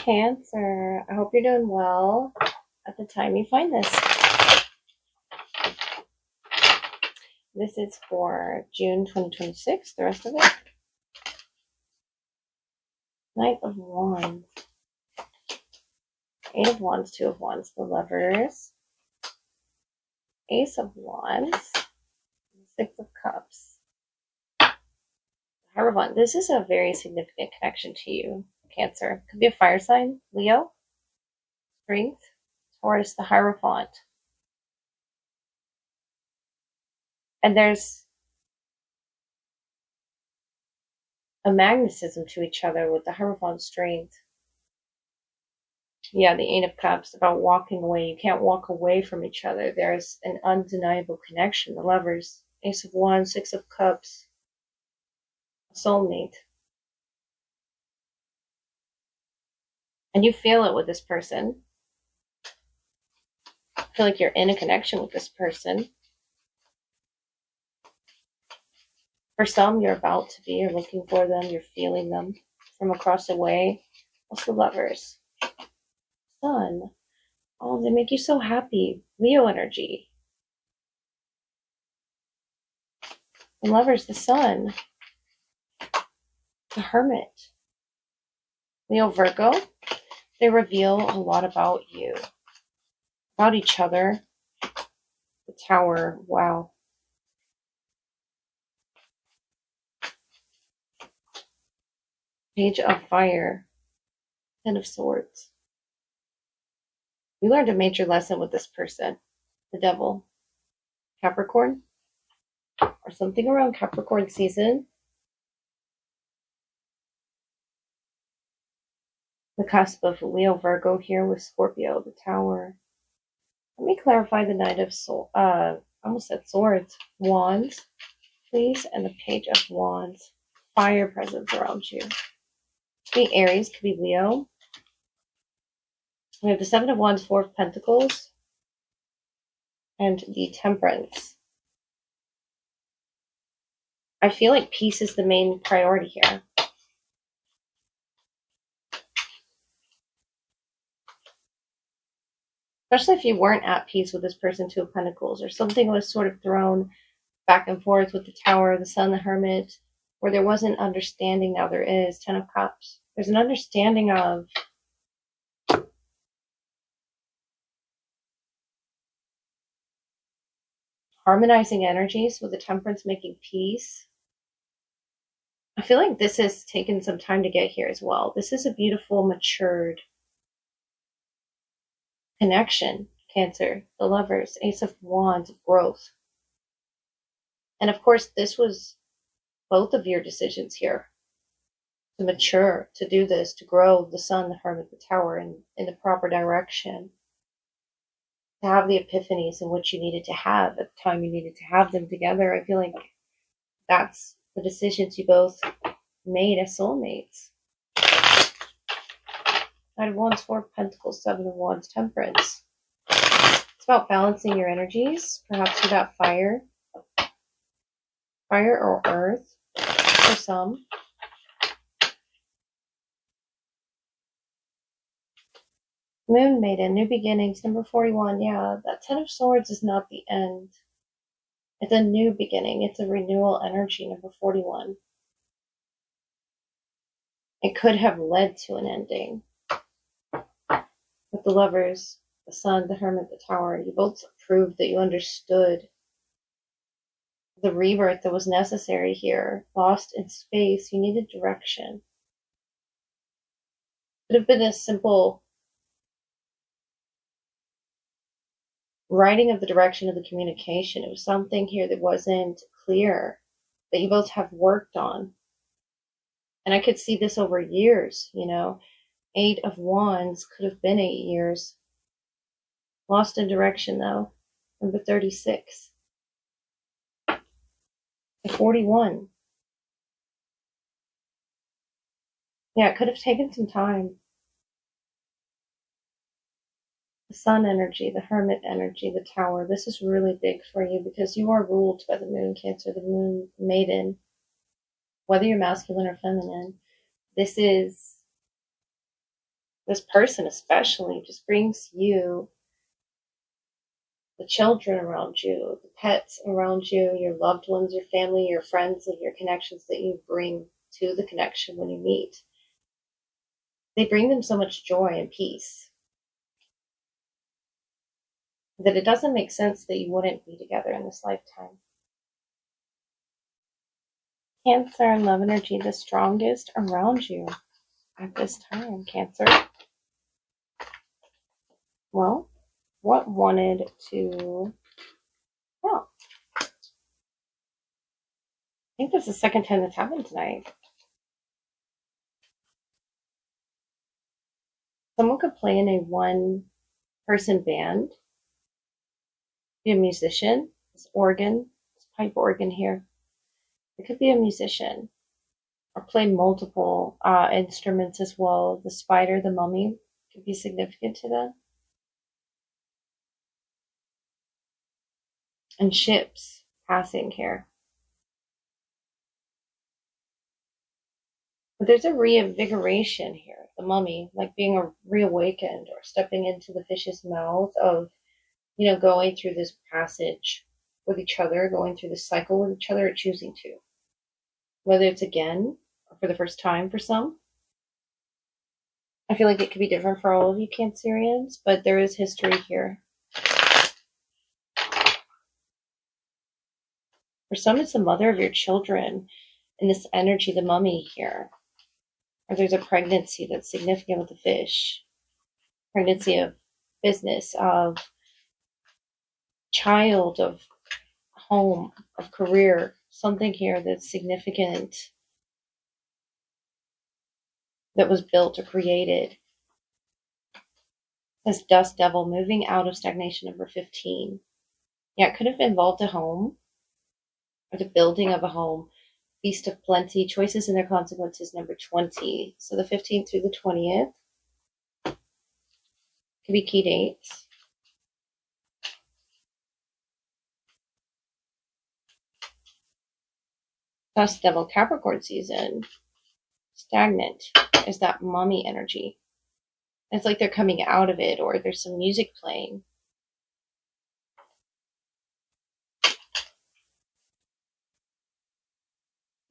Cancer. I hope you're doing well at the time you find this. This is for June 2026, the rest of it. Knight of Wands. Eight of Wands, Two of Wands, the Lovers. Ace of Wands. Six of Cups. Hierophant. This is a very significant connection to you, Cancer. Could be a fire sign. Leo. Strength. Taurus, the Hierophant. And there's a magnetism to each other with the Hierophant strength. Yeah, the Eight of Cups, about walking away. You can't walk away from each other. There's an undeniable connection. The Lovers, Ace of Wands, Six of Cups, soulmate. And you feel it with this person. I feel like you're in a connection with this person. For some, you're about to be. You're looking for them. You're feeling them from across the way. What's the Lovers? Sun. Oh, they make you so happy. Leo energy. The Lovers, the Sun. The Hermit. Leo, Virgo. They reveal a lot about you. About each other. The Tower. Wow. Page of Fire. Ten of Swords. You learned a major lesson with this person. The Devil. Capricorn. Or something around Capricorn season. The cusp of Leo, Virgo here with Scorpio. The Tower. Let me clarify the Knight of almost said Swords. Wands, please. And the Page of Wands. Fire presence around you. Could be Aries, could be Leo. We have the Seven of Wands, Four of Pentacles, and the Temperance. I feel like peace is the main priority here. Especially if you weren't at peace with this person, Two of Pentacles, or something was sort of thrown back and forth with the Tower, the Sun, the Hermit, where there wasn't understanding. Now there is. Ten of Cups. There's an understanding of harmonizing energies with the Temperance, making peace. I feel like this has taken some time to get here as well. This is a beautiful, matured connection, Cancer. The Lovers, Ace of Wands, growth. And of course, this was both of your decisions here. To mature, to do this, to grow the Sun, the Hermit, the Tower in the proper direction. To have the epiphanies in which you needed to have at the time you needed to have them together. I feel like that's the decisions you both made as soulmates. Knight of Wands, Four of Pentacles, Seven of Wands, Temperance. It's about balancing your energies. Perhaps you got fire. Fire or earth for some. Moon Maiden, New Beginnings, number 41. Yeah, that Ten of Swords is not the end. It's a new beginning. It's a renewal energy, number 41. It could have led to an ending. With the Lovers, the Sun, the Hermit, the Tower, you both proved that you understood the rebirth that was necessary here. Lost in space, you needed direction. It could have been a simple writing of the direction of the communication. It was something here that wasn't clear, that you both have worked on. And I could see this over years, you know. Eight of Wands could have been 8 years. Lost in direction, though. Number 36. 41. Yeah, it could have taken some time. The Sun energy, the Hermit energy, the Tower. This is really big for you because you are ruled by the Moon, Cancer, the Moon Maiden. Whether you're masculine or feminine, this is This person especially just brings you the children around you, the pets around you, your loved ones, your family, your friends, and your connections that you bring to the connection when you meet. They bring them so much joy and peace that it doesn't make sense that you wouldn't be together in this lifetime. Cancer and love energy, the strongest around you at this time, Cancer. Well, what wanted to, well, I think this is the second time that's happened tonight. Someone could play in a one-person band, be a musician, this organ, this pipe organ here. It could be a musician or play multiple instruments as well. The spider, the mummy could be significant to them. And ships passing here. But there's a reinvigoration here. The mummy, like being reawakened or stepping into the fish's mouth of, going through this passage with each other, going through this cycle with each other, or choosing to. Whether it's again or for the first time for some. I feel like it could be different for all of you Cancerians, but there is history here. For some, it's the mother of your children in this energy, the mummy here. Or there's a pregnancy that's significant with the fish. Pregnancy of business, of child, of home, of career. Something here that's significant that was built or created. This dust devil moving out of stagnation, number 15. Yeah, it could have involved a home or the building of a home. Feast of plenty, choices and their consequences, number 20. So the 15th through the 20th could be key dates. Dust devil, Capricorn season. Stagnant is that mummy energy. It's like they're coming out of it, or there's some music playing.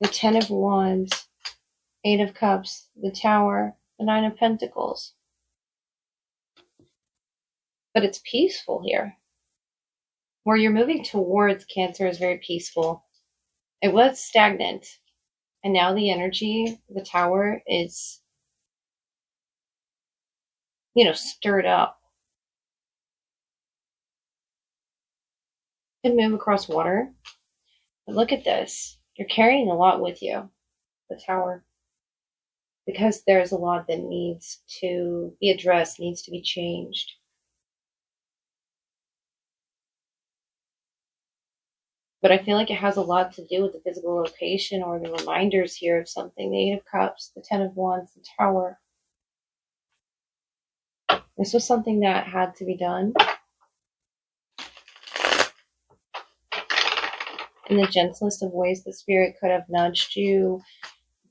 The 10 of Wands, 8 of Cups, the Tower, the 9 of Pentacles. But it's peaceful here. Where you're moving towards, Cancer, is very peaceful. It was stagnant. And now the energy, the Tower, is, stirred up. You can move across water. But look at this. You're carrying a lot with you, the Tower. Because there's a lot that needs to be addressed, needs to be changed. But I feel like it has a lot to do with the physical location or the reminders here of something. The 8 of Cups, the 10 of Wands, the Tower. This was something that had to be done. In the gentlest of ways, the Spirit could have nudged you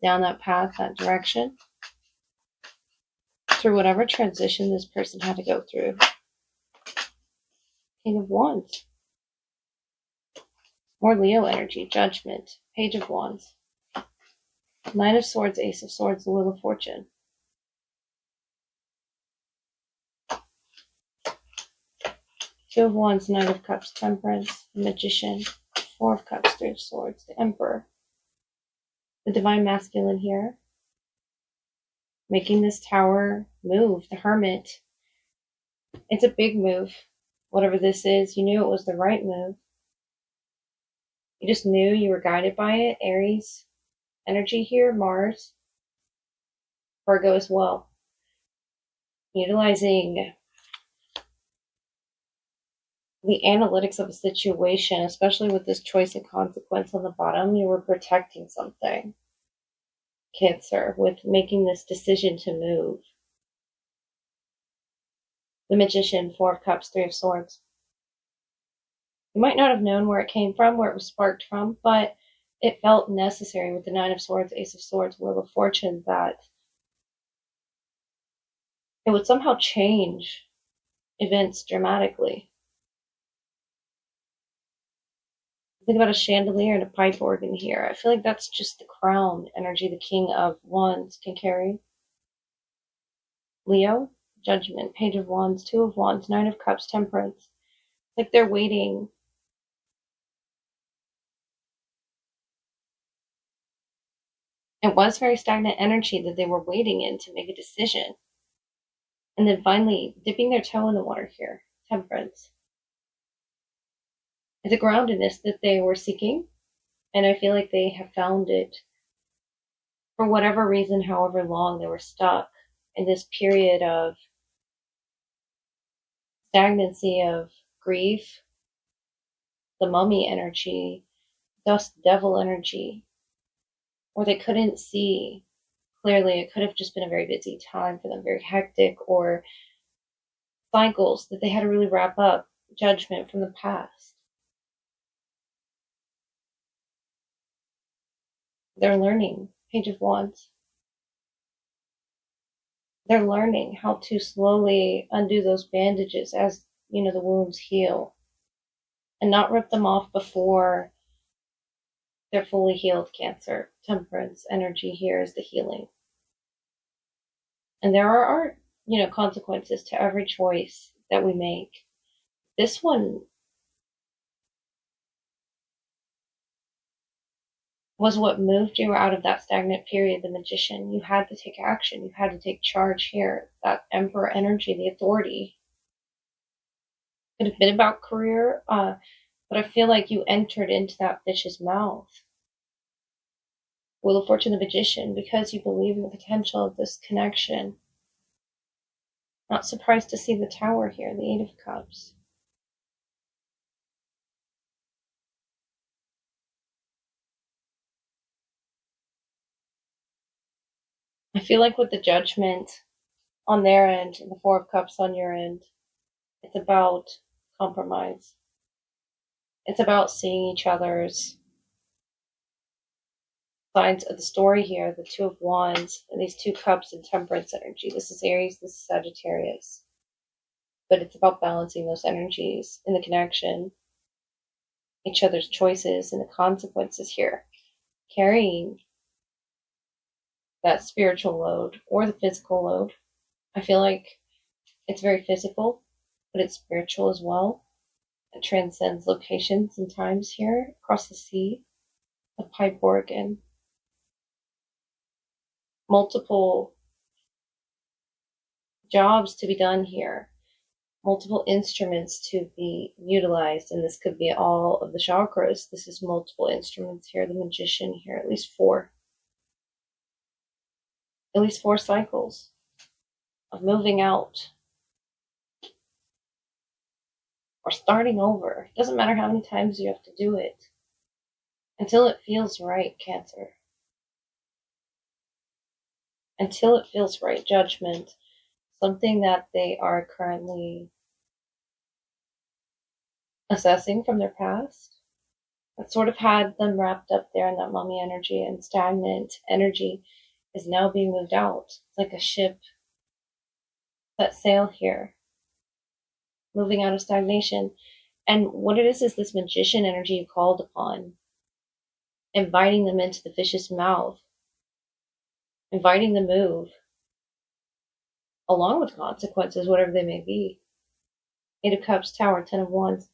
down that path, that direction. Through whatever transition this person had to go through. King of Wands. More Leo energy, Judgment, Page of Wands. 9 of Swords, Ace of Swords, the Wheel of Fortune. Two of Wands, Knight of Cups, Temperance, the Magician, 4 of Cups, 3 of Swords, the Emperor. The Divine Masculine here. Making this Tower move, the Hermit. It's a big move. Whatever this is, you knew it was the right move. You just knew you were guided by it. Aries energy here, Mars. Virgo as well. Utilizing the analytics of a situation, especially with this choice and consequence on the bottom, you were protecting something, Cancer, with making this decision to move. The Magician, 4 of Cups, 3 of Swords. You might not have known where it came from, where it was sparked from, but it felt necessary with the 9 of Swords, Ace of Swords, Wheel of Fortune, that it would somehow change events dramatically. Think about a chandelier and a pipe organ here. I feel like that's just the crown energy the King of Wands can carry. Leo, Judgment, Page of Wands, Two of Wands, Nine of Cups, Temperance. Like they're waiting. It was very stagnant energy that they were waiting in to make a decision. And then finally dipping their toe in the water here. Temperance. It's a groundedness that they were seeking. And I feel like they have found it for whatever reason, however long they were stuck in this period of stagnancy, of grief, the mummy energy, dust devil energy, or they couldn't see clearly. It could have just been a very busy time for them, very hectic, or cycles that they had to really wrap up, judgment from the past. They're learning. Page of Wands. They're learning how to slowly undo those bandages as, the wounds heal and not rip them off before they're fully healed. Cancer, Temperance energy here is the healing. And there are, consequences to every choice that we make. This one was what moved you out of that stagnant period, the Magician. You had to take action. You had to take charge here. That Emperor energy, the authority. Could have been about career, but I feel like you entered into that fish's mouth. Wheel of Fortune, the Magician, because you believe in the potential of this connection. Not surprised to see the Tower here, the Eight of Cups. I feel like with the Judgment on their end and the Four of Cups on your end, it's about compromise. It's about seeing each other's sides of the story here, the Two of Wands and these Two Cups and Temperance energy. This is Aries, this is Sagittarius. But it's about balancing those energies in the connection, each other's choices and the consequences here. Carrying that spiritual load or the physical load. I feel like it's very physical, but it's spiritual as well. It transcends locations and times here across the sea, a pipe organ, multiple jobs to be done here, multiple instruments to be utilized, and this could be all of the chakras. This is multiple instruments here, the Magician here, at least four cycles of moving out or starting over. It doesn't matter how many times you have to do it until it feels right, Cancer. Until it feels right, Judgment. Something that they are currently assessing from their past that sort of had them wrapped up there in that mummy energy, and stagnant energy is now being moved out. It's like a ship set sail here, moving out of stagnation. And what it is this Magician energy you called upon, inviting them into the fish's mouth, inviting the move, along with consequences, whatever they may be. Eight of Cups, Tower, Ten of Wands.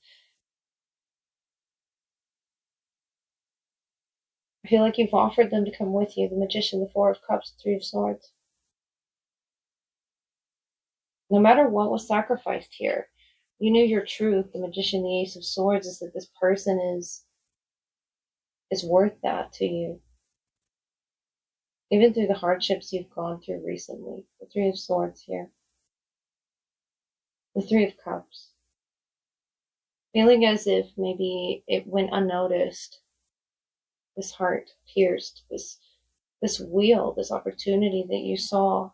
I feel like you've offered them to come with you. The Magician, the Four of Cups, Three of Swords. No matter what was sacrificed here, you knew your truth. The Magician, the Ace of Swords, is that this person is worth that to you. Even through the hardships you've gone through recently. The Three of Swords here. The Three of Cups. Feeling as if maybe it went unnoticed. This heart pierced, this wheel, this opportunity that you saw.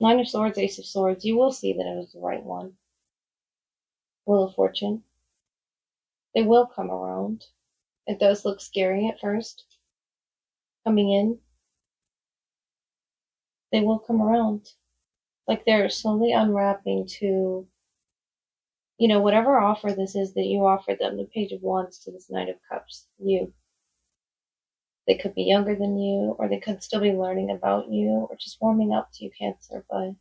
Nine of Swords, Ace of Swords. You will see that it was the right one. Wheel of Fortune. They will come around. It does look scary at first. coming in, they will come around. Like they're slowly unwrapping to, whatever offer this is that you offer them, the Page of Wands to this Knight of Cups, you. They could be younger than you, or they could still be learning about you, or just warming up to you, Cancer. But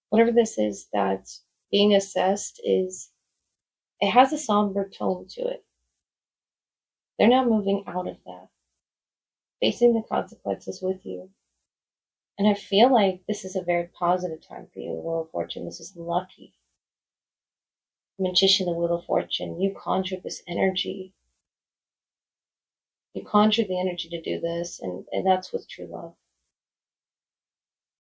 whatever this is that's being assessed it has a somber tone to it. They're now moving out of that, facing the consequences with you. And I feel like this is a very positive time for you, the Wheel of Fortune. This is lucky. Magician, the Wheel of Fortune. You conjured this energy. You conjured the energy to do this, and that's with true love.